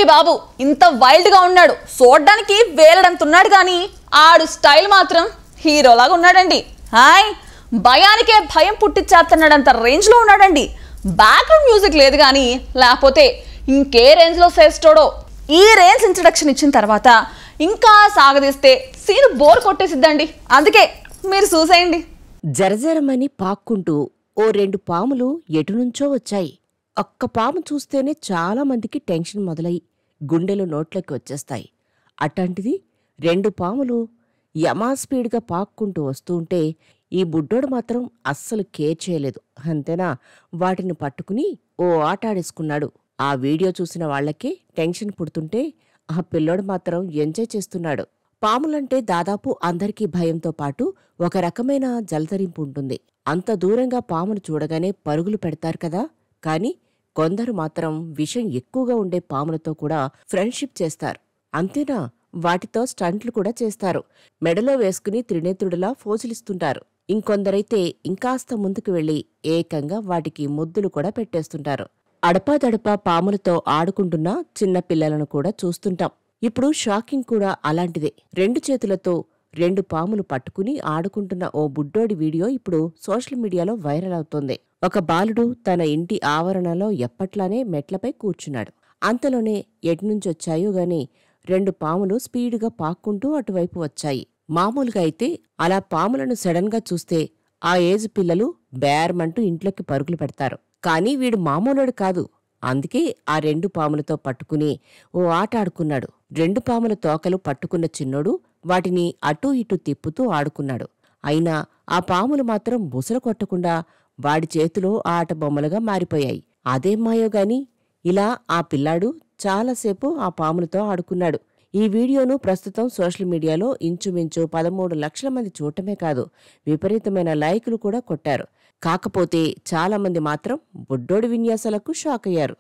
ఏంటండి బాబు ఇంత వైల్డ్ గా ఉన్నాడు. చూడడానికి వేలడంతున్నాడు కానీ ఆడు స్టైల్ మాత్రం హీరోలాగా ఉన్నాడండి. హాయ్ భయానికే భయం పుట్టించేస్తున్నాడంత రేంజ్ లో ఉన్నాడండి. బ్యాక్గ్రౌండ్ మ్యూజిక్ లేదు కానీ లేకపోతే ఇంకే రేంజ్ లో చేస్తాడో. ఈ రేంజ్ ఇంట్రడక్షన్ ఇచ్చిన తర్వాత ఇంకా సాగదీస్తే సీన్ బోర్ కొట్టేసిద్దండి. అందుకే మీరు చూసేయండి. జరజరమని పాక్కుంటూ ఓ 2 పాములు ఎటునుంచో వచ్చాయి. ఒక్క పాము చూస్తేనే చాలా మందికి టెన్షన్ మొదలై గుండెలు నోట్లోకి వచ్చేస్తాయి. అట్లాంటిది 2 పాములు యమా స్పీడ్గా పాక్కుంటూ వస్తుంటే ఈ బుడ్డోడు మాత్రం అస్సలు కేర్ చేయలేదు. అంతేనా, వాటిని పట్టుకుని ఓ ఆట ఆడేసుకున్నాడు. ఆ వీడియో చూసిన వాళ్లకే టెన్షన్ పుడుతుంటే ఆ పిల్లోడు మాత్రం ఎంజాయ్ చేస్తున్నాడు. పాములంటే దాదాపు అందరికీ భయంతో పాటు ఒక రకమైన జలతరింపు ఉంటుంది. అంత దూరంగా పామును చూడగానే పరుగులు పెడతారు కదా. కాని కొందరు మాత్రం విషం ఎక్కువగా ఉండే పాములతో కూడా ఫ్రెండ్షిప్ చేస్తారు. అంతేనా, వాటితో స్టంట్లు కూడా చేస్తారు. మెడలో వేసుకుని త్రినేత్రుడిలా ఫోజులిస్తుంటారు. ఇంకొందరైతే ఇంకాస్త ముందుకు వెళ్లి ఏకంగా వాటికి ముద్దులు కూడా పెట్టేస్తుంటారు. అడపాదడపా పాములతో ఆడుకుంటున్న చిన్న పిల్లలను కూడా చూస్తుంటాం. ఇప్పుడు షాకింగ్ కూడా అలాంటిదే. 2 చేతులతో 2 పాములు పట్టుకుని ఆడుకుంటున్న ఓ బుడ్డోడి వీడియో ఇప్పుడు సోషల్ మీడియాలో వైరల్ అవుతోంది. ఒక బాలుడు తన ఇంటి ఆవరణలో ఎప్పట్లానే మెట్లపై కూర్చున్నాడు. అంతలోనే ఎటునుంచొచ్చాయో గాని 2 పాములు స్పీడుగా పాక్కుంటూ అటువైపు వచ్చాయి. మామూలుగా అయితే అలా పాములను సడన్ గా చూస్తే ఆ ఏజ్ పిల్లలు బేర్మంటూ ఇంట్లోకి పరుగులు పెడతారు. కానీ వీడు మామూలుడు కాదు. అందుకే ఆ 2 పాములతో పట్టుకుని ఓ ఆట ఆడుకున్నాడు. 2 పాముల తోకలు పట్టుకున్న చిన్నోడు వాటిని అటూ ఇటూ తిప్పుతూ ఆడుకున్నాడు. అయినా ఆ పాములు మాత్రం బుసలు కొట్టకుండా వాడి చేతిలో ఆట బొమ్మలుగా మారిపోయాయి. అదేం మాయోగాని ఇలా ఆ పిల్లాడు చాలాసేపు ఆ పాములతో ఆడుకున్నాడు. ఈ వీడియోను ప్రస్తుతం సోషల్ మీడియాలో ఇంచుమించు 13 లక్షల మంది చూడటమే కాదు, విపరీతమైన లైకులు కూడా కొట్టారు. కాకపోతే చాలామంది మాత్రం బుడ్డోడి విన్యాసాలకు షాక్ అయ్యారు.